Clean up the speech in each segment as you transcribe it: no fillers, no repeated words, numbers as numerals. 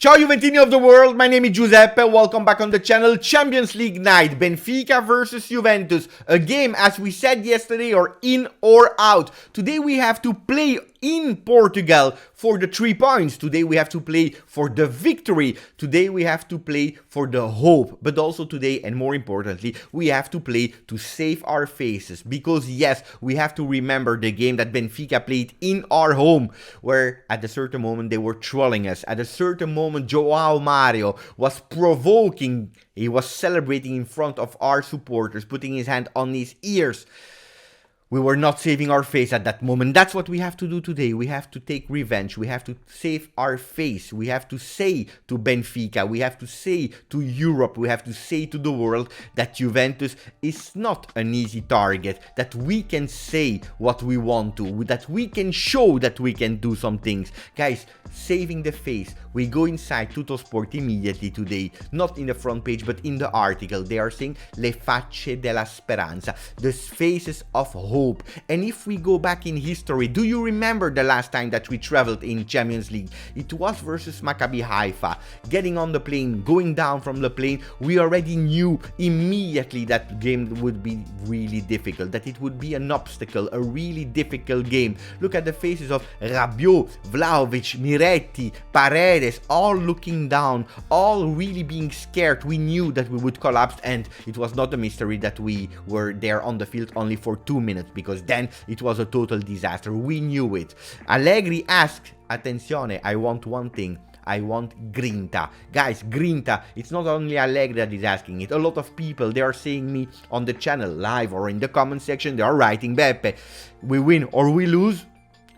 Ciao Juventini of the world, my name is Giuseppe, welcome back on the channel. Champions League night, Benfica versus Juventus. A game, as we said yesterday, or in or out. Today we have to play in Portugal for the 3 points. Today we have to play for the victory. Today we have to play for the hope. But also today, and more importantly, we have to play to save our faces. Because yes, we have to remember the game that Benfica played in our home, where at a certain moment they were trolling us. At a certain moment João Mario was provoking, he was celebrating in front of our supporters, putting his hand on his ears. We were not saving our face at that moment. That's what we have to do today. We have to take revenge. We have to save our face. We have to say to Benfica, we have to say to Europe, we have to say to the world that Juventus is not an easy target, that we can say what we want to, that we can show that we can do some things. Guys, saving the face. We go inside Tuttosport immediately today, not in the front page, but in the article. They are saying le facce della speranza, the faces of hope. And if we go back in history, do you remember the last time that we traveled in Champions League? It was versus Maccabi Haifa. Getting on the plane, going down from the plane, we already knew immediately that game would be really difficult, that it would be an obstacle, a really difficult game. Look at the faces of Rabiot, Vlahovic, Miretti, Paredes, all looking down, all really being scared. We knew that we would collapse, and it was not a mystery that we were there on the field only for 2 minutes, because then it was a total disaster. We knew it. Allegri asked, attenzione, I want one thing. I want grinta. Guys, grinta. It's not only Allegri that is asking it. A lot of people, they are saying me on the channel, live or in the comment section, they are writing, Beppe, we win or we lose.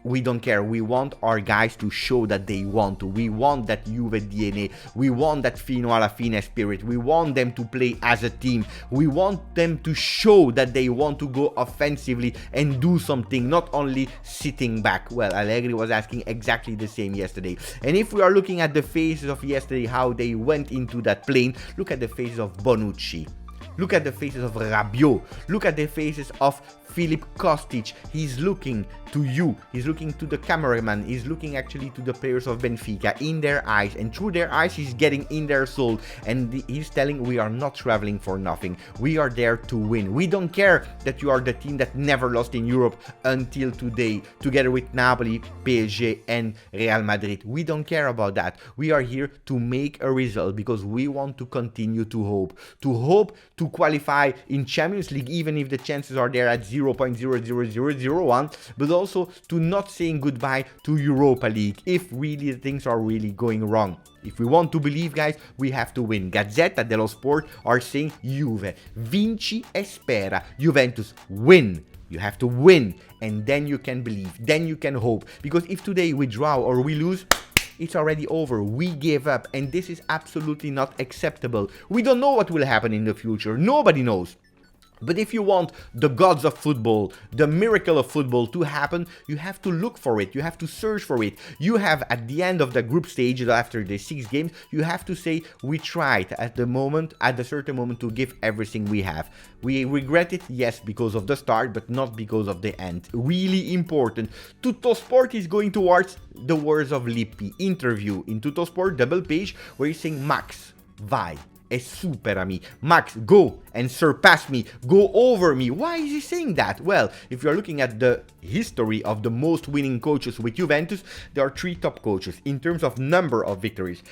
We don't care. We want our guys to show that they want to. We want that Juve DNA. We want that fino alla fine spirit. We want them to play as a team. We want them to show that they want to go offensively and do something, not only sitting back. Well, Allegri was asking exactly the same yesterday. And if we are looking at the faces of yesterday, how they went into that plane, look at the faces of Bonucci. Look at the faces of Rabiot. Look at the faces of Filip Kostic. He's looking to you. He's looking to the cameraman. He's looking actually to the players of Benfica in their eyes. And through their eyes, he's getting in their soul. And he's telling, we are not traveling for nothing. We are there to win. We don't care that you are the team that never lost in Europe until today, together with Napoli, PSG, and Real Madrid. We don't care about that. We are here to make a result because we want to continue to hope. To hope to qualify in Champions League, even if the chances are there at 0.00001, but also to not saying goodbye to Europa League if really things are really going wrong. If we want to believe, guys, we have to win. Gazzetta dello Sport are saying Juve, vinci e spera. Juventus, win. You have to win, and then you can believe, then you can hope. Because if today we draw or we lose, it's already over. We gave up, and this is absolutely not acceptable. We don't know what will happen in the future. Nobody knows. But if you want the gods of football, the miracle of football to happen, you have to look for it. You have to search for it. You have, at the end of the group stage, after the 6 games, you have to say, we tried at a certain moment to give everything we have. We regret it, yes, because of the start, but not because of the end. Really important. Tuttosport is going towards the words of Lippi. Interview in Tuttosport, double page, where he's saying, Max, vai. E superami. Max, go and surpass me. Go over me. Why is he saying that? Well, if you're looking at the history of the most winning coaches with Juventus, there are 3 top coaches in terms of number of victories.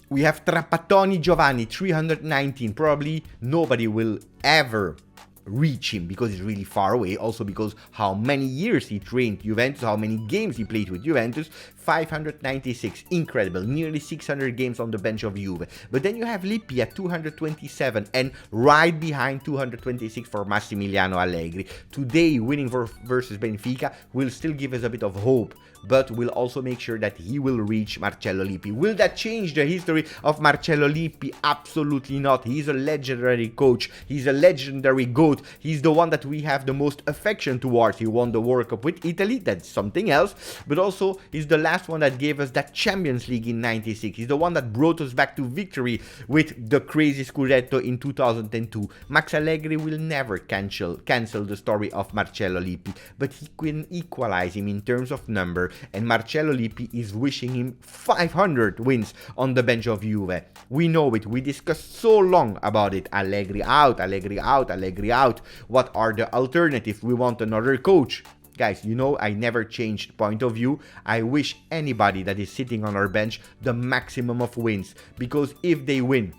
We have Trapattoni Giovanni, 319. Probably nobody will ever reach him because he's really far away. Also because how many years he trained Juventus, how many games he played with Juventus. 596, incredible, nearly 600 games on the bench of Juve. But then you have Lippi at 227 and right behind 226 for Massimiliano Allegri. Today, winning versus Benfica will still give us a bit of hope, but will also make sure that he will reach Marcello Lippi. Will that change the history of Marcello Lippi? Absolutely not. He's a legendary coach. He's a legendary GOAT. He's the one that we have the most affection towards. He won the World Cup with Italy. That's something else. But also, he's the last one that gave us that Champions League in '96. He's the one that brought us back to victory with the crazy Scudetto in 2002. Max Allegri will never cancel the story of Marcello Lippi, but he can equalize him in terms of number. and Marcello Lippi is wishing him 500 wins on the bench of Juve. We know it, we discussed so long about it. Allegri out, Allegri out, Allegri out. What are the alternatives? We want another coach. Guys, you know I never changed point of view. I wish anybody that is sitting on our bench the maximum of wins, because if they win,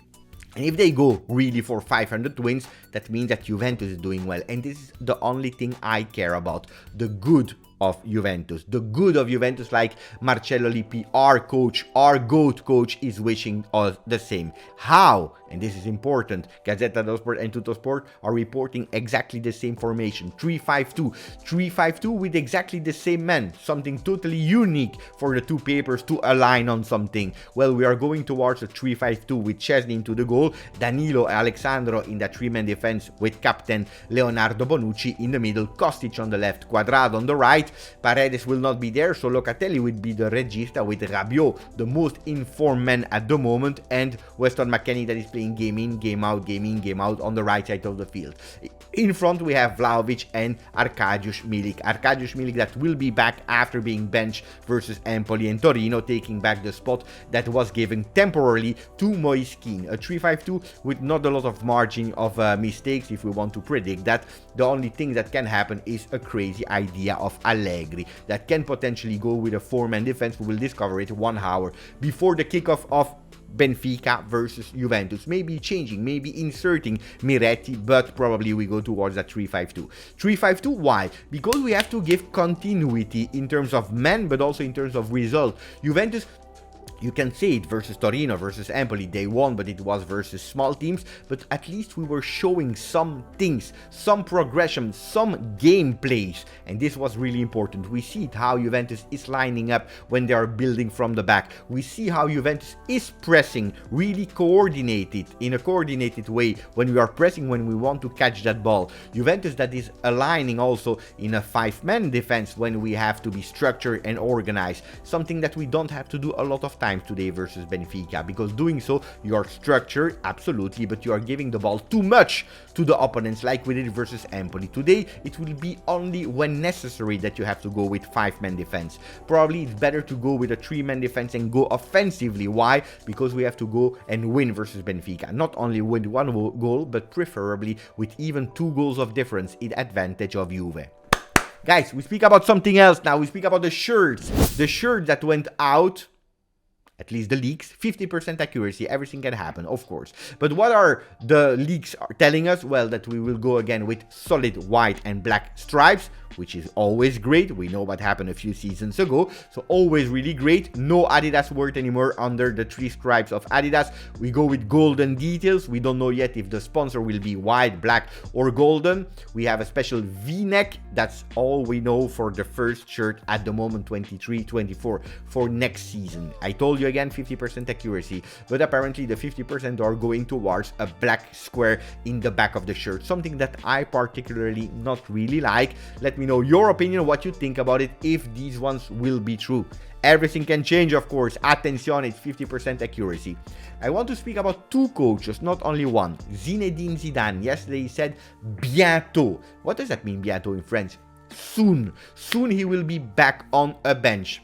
and if they go really for 500 wins, that means that Juventus is doing well. And this is the only thing I care about. The good of Juventus. The good of Juventus, like Marcello Lippi, our coach, our GOAT coach, is wishing us the same. How? And this is important. Gazzetta dello Sport and Tuttosport are reporting exactly the same formation. 3-5-2. 3-5-2 with exactly the same men. Something totally unique for the two papers to align on something. Well, we are going towards a 3-5-2 with Szczesny into the goal, Danilo Alexandro in that three-man defense with captain Leonardo Bonucci in the middle, Kostic on the left, Quadrado on the right. Paredes will not be there, so Locatelli would be the regista with Rabiot, the most informed man at the moment, and Weston McKennie that is playing game in, game out, game in, game out on the right side of the field. In front we have Vlahovic and Arkadiusz Milik. Arkadiusz Milik that will be back after being benched versus Empoli and Torino, taking back the spot that was given temporarily to Moise Kean. A 3-5-2 with not a lot of margin of mistakes if we want to predict that. The only thing that can happen is a crazy idea of Allegri that can potentially go with a four-man defense. We will discover it 1 hour before the kickoff of Benfica versus Juventus. Maybe changing, maybe inserting Miretti, but probably we go towards that 3-5-2. 3-5-2, why? Because we have to give continuity in terms of men, but also in terms of result. Juventus, you can say it versus Torino, versus Empoli, they won, but it was versus small teams. But at least we were showing some things, some progression, some gameplays. And this was really important. We see it how Juventus is lining up when they are building from the back. We see how Juventus is pressing, really coordinated, in a coordinated way when we are pressing, when we want to catch that ball. Juventus that is aligning also in a 5-man defense when we have to be structured and organized. Something that we don't have to do a lot of time today versus Benfica, because doing so you are structured, absolutely, but you are giving the ball too much to the opponents like we did versus Empoli. Today it will be only when necessary that you have to go with 5-man defense. Probably it's better to go with a 3-man defense and go offensively. Why? Because we have to go and win versus Benfica. Not only with 1 goal, but preferably with even 2 goals of difference in advantage of Juve. Guys, we speak about something else now. We speak about the shirts. The shirt that went out, at least the leaks, 50% accuracy, everything can happen, of course. But what are the leaks telling us? Well, that we will go again with solid white and black stripes, which is always great. We know what happened a few seasons ago, so always really great. No Adidas word anymore under the 3 stripes of Adidas. We go with golden details. We don't know yet if the sponsor will be white, black, or golden. We have a special V-neck. That's all we know for the first shirt at the moment, 23-24 for next season. I told you again, 50% accuracy, but apparently the 50% are going towards a black square in the back of the shirt, something that I particularly not really like. Let me know your opinion, what you think about it, if these ones will be true. Everything can change, of course. Attention, it's 50% accuracy. I want to speak about 2 coaches, not only one. Zinedine Zidane. Yesterday he said bientôt. What does that mean, bientôt in French? Soon. Soon he will be back on a bench.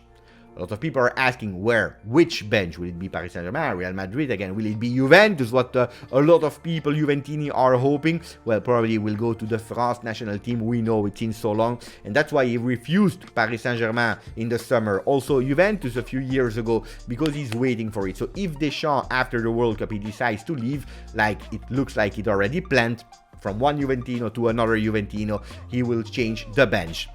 A lot of people are asking where, which bench. Will it be Paris Saint-Germain, Real Madrid again? Will it be Juventus? What a lot of people, Juventini, are hoping. Well, probably will go to the France national team. We know it since so long. And that's why he refused Paris Saint-Germain in the summer. Also Juventus a few years ago, because he's waiting for it. So if Deschamps, after the World Cup, he decides to leave, like it looks like it already planned, from one Juventino to another Juventino, he will change the bench.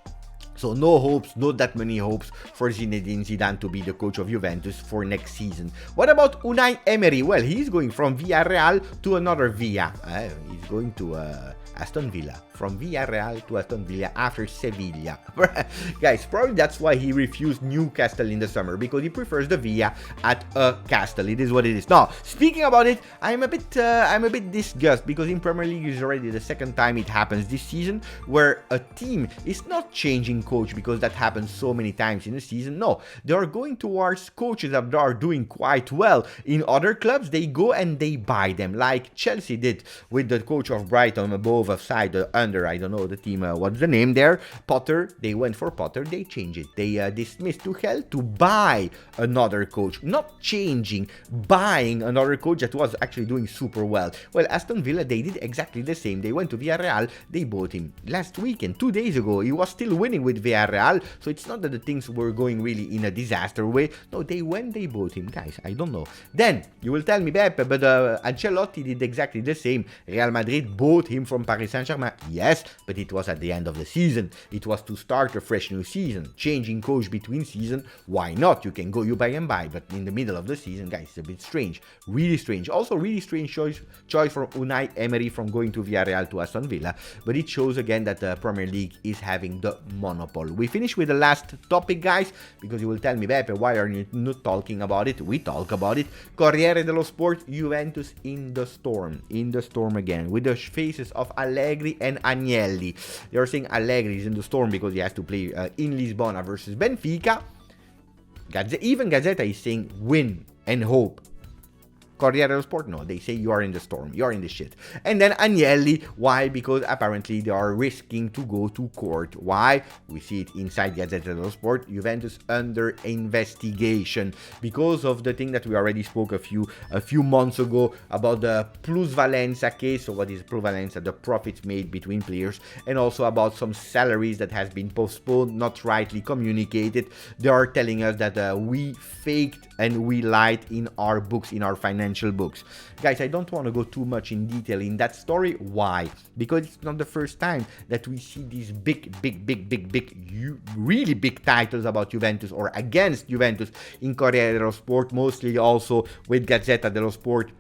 So no hopes, not that many hopes for Zinedine Zidane to be the coach of Juventus for next season. What about Unai Emery? Well, he's going from Villarreal to another Villa. He's going to Aston Villa. From Villarreal to Aston Villa after Sevilla. Guys, probably that's why he refused Newcastle in the summer, because he prefers the Villa at a castle. It is what it is. Now, speaking about it, I'm a bit disgusted, because in Premier League is already the 2nd time it happens this season, where a team is not changing coach, because that happens so many times in a season. No, they are going towards coaches that are doing quite well in other clubs. They go and they buy them, like Chelsea did with the coach of Brighton above above, offside, under, I don't know the team, what's the name there. Potter, they went for Potter, they changed it. They dismissed Tuchel to buy another coach. Not changing, buying another coach that was actually doing super well. Well, Aston Villa, they did exactly the same. They went to Villarreal, they bought him. Last weekend, 2 days ago, he was still winning with Villarreal, so it's not that the things were going really in a disaster way. No, they went, they bought him. Guys, I don't know. Then, you will tell me, Beppe, but Ancelotti did exactly the same. Real Madrid bought him from Paris Saint-Germain. Yes, but it was at the end of the season. It was to start a fresh new season. Changing coach between season, why not? You can go, you buy and buy, but in the middle of the season, guys, it's a bit strange. Really strange. Also, really strange choice from Unai Emery from going to Villarreal to Aston Villa, but it shows again that the Premier League is having the monopoly. We finish with the last topic, guys, because you will tell me, Beppe, why are you not talking about it? We talk about it. Corriere dello Sport, Juventus in the storm again, with the faces of Allegri and Agnelli. They are saying Allegri is in the storm because he has to play in Lisbona versus Benfica. Even Gazzetta is saying win and hope. Corriere dello Sport, no, they say you are in the storm, you are in the shit. And then Agnelli, why? Because apparently they are risking to go to court. Why? We see it inside Gazzetta dello Sport, Juventus under investigation because of the thing that we already spoke a few months ago about the plusvalenza case. So what is plusvalenza? The profits made between players, and also about some salaries that has been postponed, not rightly communicated. They are telling us that we faked and we lied in our books, in our financial books. Guys, I don't want to go too much in detail in that story. Why? Because it's not the first time that we see these big, really big titles about Juventus or against Juventus in Corriere dello Sport, mostly also with Gazzetta dello Sport.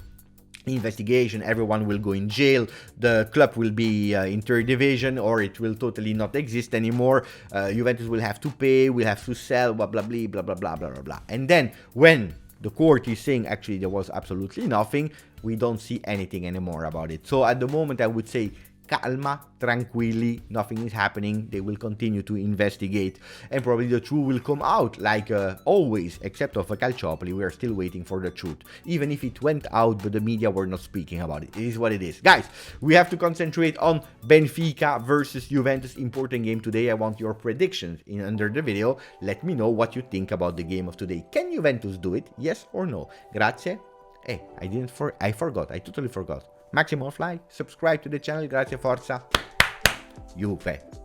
Investigation, everyone will go in jail, the club will be in third division, or it will totally not exist anymore. Juventus will have to pay, will have to sell, blah blah blah blah blah blah blah blah. And then when the court is saying actually there was absolutely nothing, we don't see anything anymore about it. So at the moment I would say calma, tranquilli, nothing is happening. They will continue to investigate and probably the truth will come out like always, except of a Calciopoli. We are still waiting for the truth. Even if it went out but the media were not speaking about it. It is what it is. Guys, we have to concentrate on Benfica versus Juventus. Important game today. I want your predictions under the video. Let me know what you think about the game of today. Can Juventus do it? Yes or no? Grazie. Hey, I forgot. I totally forgot. Maximum Fly, subscribe to the channel, grazie, forza, Juve.